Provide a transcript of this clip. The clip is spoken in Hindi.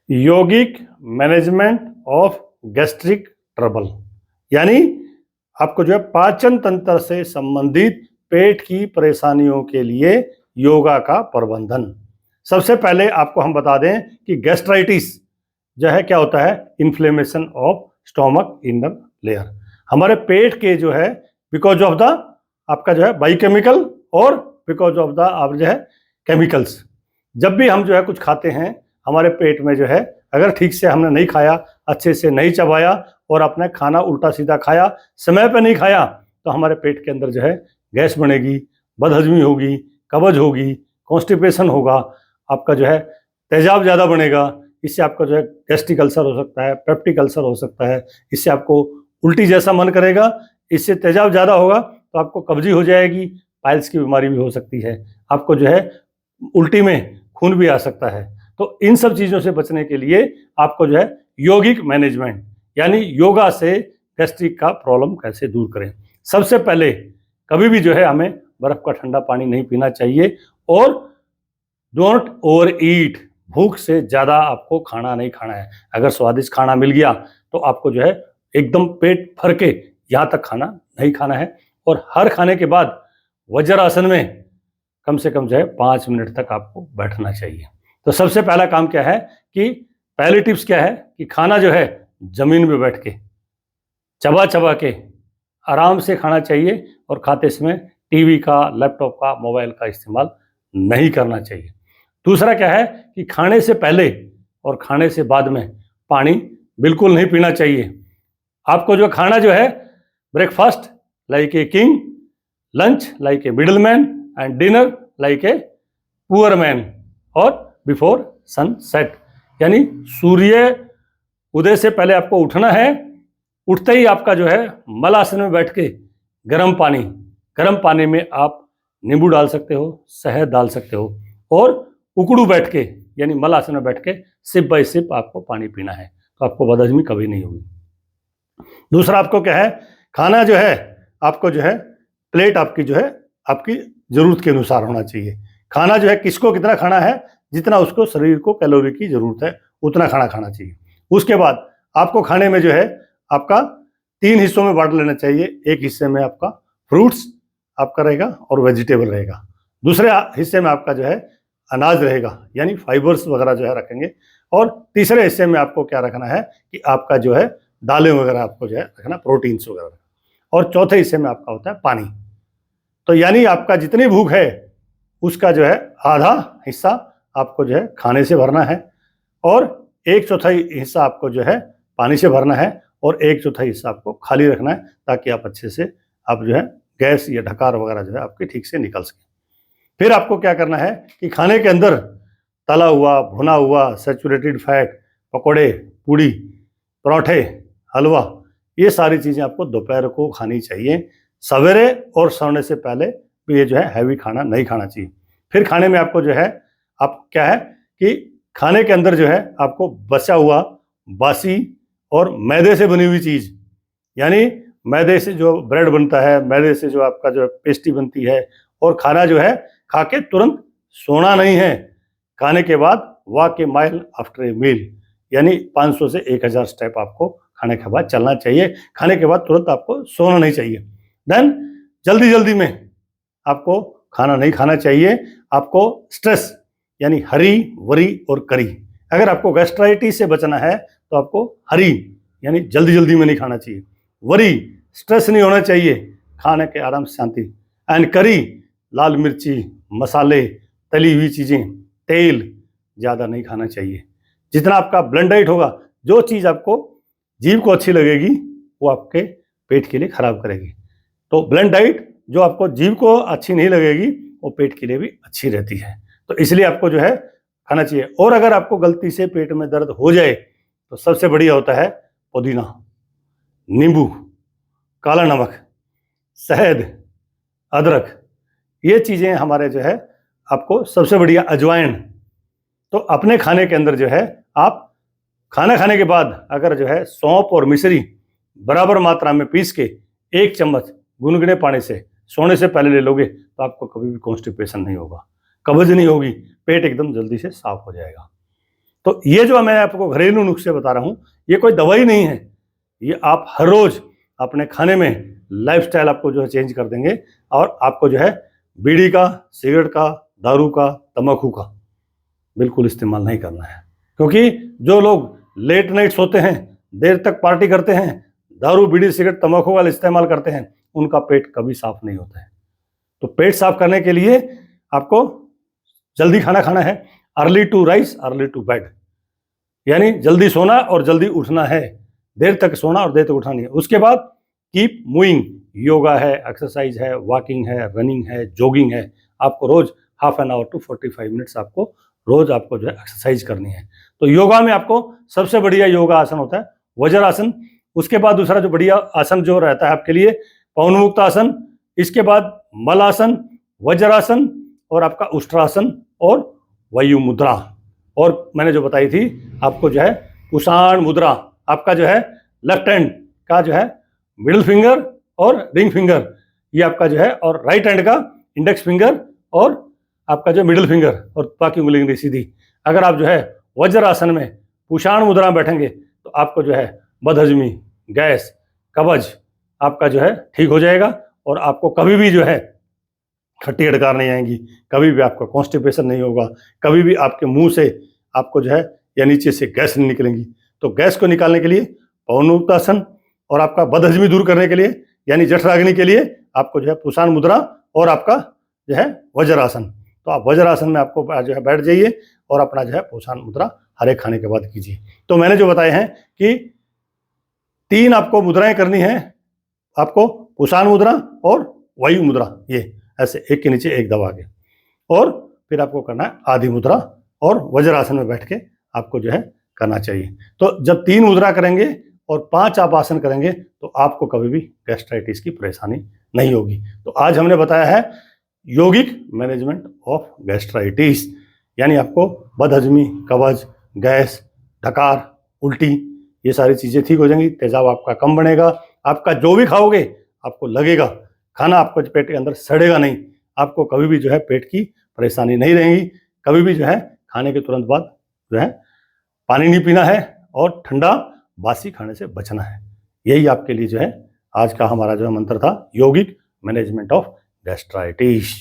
यौगिक मैनेजमेंट ऑफ गैस्ट्रिक ट्रबल, यानी आपको जो है पाचन तंत्र से संबंधित पेट की परेशानियों के लिए योगा का प्रबंधन। सबसे पहले आपको हम बता दें कि गैस्ट्राइटिस जो है क्या होता है, inflammation of stomach in the layer. हमारे पेट के जो है बिकॉज ऑफ द आपका जो है बायोकेमिकल और बिकॉज ऑफ द आप जो है केमिकल्स। जब भी हम जो है कुछ खाते हैं हमारे पेट में जो है अगर ठीक से हमने नहीं खाया, अच्छे से नहीं चबाया और अपने खाना उल्टा सीधा खाया, समय पे नहीं खाया, तो हमारे पेट के अंदर जो है गैस बनेगी, बदहजमी होगी, कब्ज होगी, कॉन्स्टिपेशन होगा, आपका जो है तेजाब ज़्यादा बनेगा। इससे आपका जो है गैस्ट्रिक अल्सर हो सकता है, पेप्टिक अल्सर हो सकता है। इससे आपको उल्टी जैसा मन करेगा, इससे तेजाब ज़्यादा होगा तो आपको कब्जी हो जाएगी, पाइल्स की बीमारी भी हो सकती है, आपको जो है उल्टी में खून भी आ सकता है। तो इन सब चीज़ों से बचने के लिए आपको जो है यौगिक मैनेजमेंट यानी योगा से गैस्ट्रिक का प्रॉब्लम कैसे दूर करें। सबसे पहले कभी भी जो है हमें बर्फ़ का ठंडा पानी नहीं पीना चाहिए और डोंट ओवर ईट, भूख से ज़्यादा आपको खाना नहीं खाना है। अगर स्वादिष्ट खाना मिल गया तो आपको जो है एकदम पेट भर के यहाँ तक खाना नहीं खाना है। और हर खाने के बाद वज्रासन में कम से कम जो है 5 मिनट तक आपको बैठना चाहिए। तो सबसे पहला काम क्या है कि पहली टिप्स क्या है कि खाना जो है जमीन पे बैठ के चबा चबा के आराम से खाना चाहिए और खाते समय टीवी का, लैपटॉप का, मोबाइल का इस्तेमाल नहीं करना चाहिए। दूसरा क्या है कि खाने से पहले और खाने से बाद में पानी बिल्कुल नहीं पीना चाहिए। आपको जो खाना जो है breakfast like a king, lunch like a middle man and dinner like a poor man और बिफोर सनसेट, यानी सूर्य उदय से पहले आपको उठना है। उठते ही आपका जो है मलासन में बैठ के गर्म पानी में आप नींबू डाल सकते हो, शहद डाल सकते हो और उकड़ू बैठ के यानी मलासन में बैठ के सिप बाय सिप आपको पानी पीना है, तो आपको बदहजमी कभी नहीं होगी। दूसरा आपको क्या है, खाना जो है आपको जो है प्लेट आपकी जो है आपकी ज़रूरत के अनुसार होना चाहिए। खाना जो है किसको कितना खाना है, जितना उसको शरीर को कैलोरी की ज़रूरत है उतना खाना खाना चाहिए। उसके बाद आपको खाने में जो है आपका 3 हिस्सों में बांट लेना चाहिए। एक हिस्से में आपका फ्रूट्स आपका रहेगा और वेजिटेबल रहेगा, दूसरे हिस्से में आपका जो है अनाज रहेगा यानी फाइबर्स वगैरह जो है रखेंगे, और तीसरे हिस्से में आपको क्या रखना है कि आपका जो है दालें वगैरह आपको जो है रखना, प्रोटीन्स वगैरह, और चौथे हिस्से में आपका होता है पानी। तो यानी आपका जितनी भूख है उसका जो है आधा हिस्सा आपको जो है खाने से भरना है और 1/4 हिस्सा आपको जो है पानी से भरना है और 1/4 हिस्सा आपको खाली रखना है, ताकि आप अच्छे से आप जो है गैस या ढकार वगैरह जो है आपके ठीक से निकल सके। फिर आपको क्या करना है कि खाने के अंदर तला हुआ, भुना हुआ, सैचुरेटेड फैट, पकौड़े, पूड़ी, पराठे, हलवा, ये सारी चीज़ें आपको दोपहर को खानी चाहिए। सवेरे और सोने से पहले भी ये जो है हैवी खाना नहीं खाना चाहिए। फिर खाने में आपको जो है आप क्या है कि खाने के अंदर जो है आपको बचा हुआ बासी और मैदे से बनी हुई चीज़, यानी मैदे से जो ब्रेड बनता है, मैदे से जो आपका जो पेस्ट्री बनती है, और खाना जो है खा के तुरंत सोना नहीं है। खाने के बाद walk A mile after a मील, यानी 500 से 1000 स्टेप आपको खाने के बाद चलना चाहिए। खाने के बाद तुरंत आपको सोना नहीं चाहिए। देन जल्दी जल्दी में आपको खाना नहीं खाना चाहिए। आपको स्ट्रेस यानी हरी, वरी और करी, अगर आपको गैस्ट्राइटिस से बचना है तो आपको हरी यानी जल्दी जल्दी में नहीं खाना चाहिए, वरी स्ट्रेस नहीं होना चाहिए, खाने के आराम से शांति, एंड करी लाल मिर्ची, मसाले, तली हुई चीज़ें, तेल ज़्यादा नहीं खाना चाहिए। जितना आपका ब्लेंड डाइट होगा, जो चीज़ आपको जीभ को अच्छी लगेगी वो आपके पेट के लिए खराब करेगी। तो ब्लेंड डाइट जो आपको जीभ को अच्छी नहीं लगेगी वो पेट के लिए भी अच्छी रहती है, तो इसलिए आपको जो है खाना चाहिए। और अगर आपको गलती से पेट में दर्द हो जाए तो सबसे बढ़िया होता है पुदीना, नींबू, काला नमक, शहद, अदरक, ये चीज़ें हमारे जो है आपको सबसे बढ़िया, अजवाइन। तो अपने खाने के अंदर जो है आप खाना खाने के बाद अगर जो है सौंफ और मिश्री बराबर मात्रा में पीस के 1 चम्मच गुनगुने पानी से सोने से पहले ले लोगे तो आपको कभी भी कॉन्स्टिपेशन नहीं होगा, कब्ज नहीं होगी, पेट एकदम जल्दी से साफ हो जाएगा। तो ये जो मैं आपको घरेलू नुस्खे बता रहा हूँ, ये कोई दवाई नहीं है, ये आप हर रोज अपने खाने में लाइफस्टाइल आपको जो है चेंज कर देंगे, और आपको जो है बीड़ी का, सिगरेट का, दारू का, तंबाकू का बिल्कुल इस्तेमाल नहीं करना है। क्योंकि जो लोग लेट नाइट सोते हैं, देर तक पार्टी करते हैं, दारू, बीड़ी, सिगरेट, तंबाकू वाला इस्तेमाल करते हैं, उनका पेट कभी साफ नहीं होता है। तो पेट साफ करने के लिए आपको जल्दी खाना खाना है, early to rise early to bed, यानी जल्दी सोना और जल्दी उठना है, देर तक सोना और देर तक उठना नहीं है। उसके बाद कीप मूविंग, योगा है, एक्सरसाइज है, वॉकिंग है, रनिंग है, जॉगिंग है, आपको रोज half an hour to 45 minutes आपको रोज आपको जो है एक्सरसाइज करनी है। तो योगा में आपको सबसे बढ़िया योगा आसन होता है वज्रासन। उसके बाद दूसरा जो बढ़िया आसन जो रहता है आपके लिए, पवनमुक्त आसन, इसके बाद मलासन, वज्रासन और आपका उष्ट्रासन और वायु मुद्रा, और मैंने जो बताई थी आपको जो है कुषाण मुद्रा, आपका जो है लेफ्ट हैंड का जो है मिडिल फिंगर और रिंग फिंगर, ये आपका जो है, और राइट हैंड का इंडेक्स फिंगर और आपका जो मिडिल फिंगर, और बाकी उंगली सीधी। अगर आप जो है वज्रासन में कुषाण मुद्रा में बैठेंगे तो आपको जो है बदहजमी, गैस, कब्ज आपका जो है ठीक हो जाएगा, और आपको कभी भी जो है खट्टी डकार नहीं आएंगी, कभी भी आपका कॉन्स्टिपेशन नहीं होगा, कभी भी आपके मुंह से आपको जो है या नीचे से गैस नहीं निकलेंगी। तो गैस को निकालने के लिए पवनमुक्तासन, और आपका बदहजमी दूर करने के लिए यानी जठराग्नि के लिए आपको जो है कुषाण मुद्रा और आपका जो है वज्रासन। तो आप वज्रासन में आपको जो है बैठ जाइए और अपना जो है कुषाण मुद्रा हर एक खाने के बाद कीजिए। तो मैंने जो बताए हैं कि 3 आपको मुद्राएं करनी है, आपको कुषाण मुद्रा और वायु मुद्रा, ये ऐसे एक के नीचे एक दबा के, और फिर आपको करना है आदि मुद्रा, और वज्रासन में बैठ के आपको जो है करना चाहिए। तो जब 3 मुद्रा करेंगे और 5 आप आसन करेंगे तो आपको कभी भी गैस्ट्राइटिस की परेशानी नहीं होगी। तो आज हमने बताया है यौगिक मैनेजमेंट ऑफ गैस्ट्राइटिस, यानी आपको बदहजमी, कब्ज, गैस, डकार, उल्टी, ये सारी चीज़ें ठीक हो जाएंगी, तेजाब आपका कम बनेगा, आपका जो भी खाओगे आपको लगेगा खाना आपको पेट के अंदर सड़ेगा नहीं, आपको कभी भी जो है पेट की परेशानी नहीं रहेगी, कभी भी जो है खाने के तुरंत बाद जो है पानी नहीं पीना है, और ठंडा बासी खाने से बचना है। यही आपके लिए जो है आज का हमारा जो मंत्र था, यौगिक मैनेजमेंट ऑफ गैस्ट्राइटिस।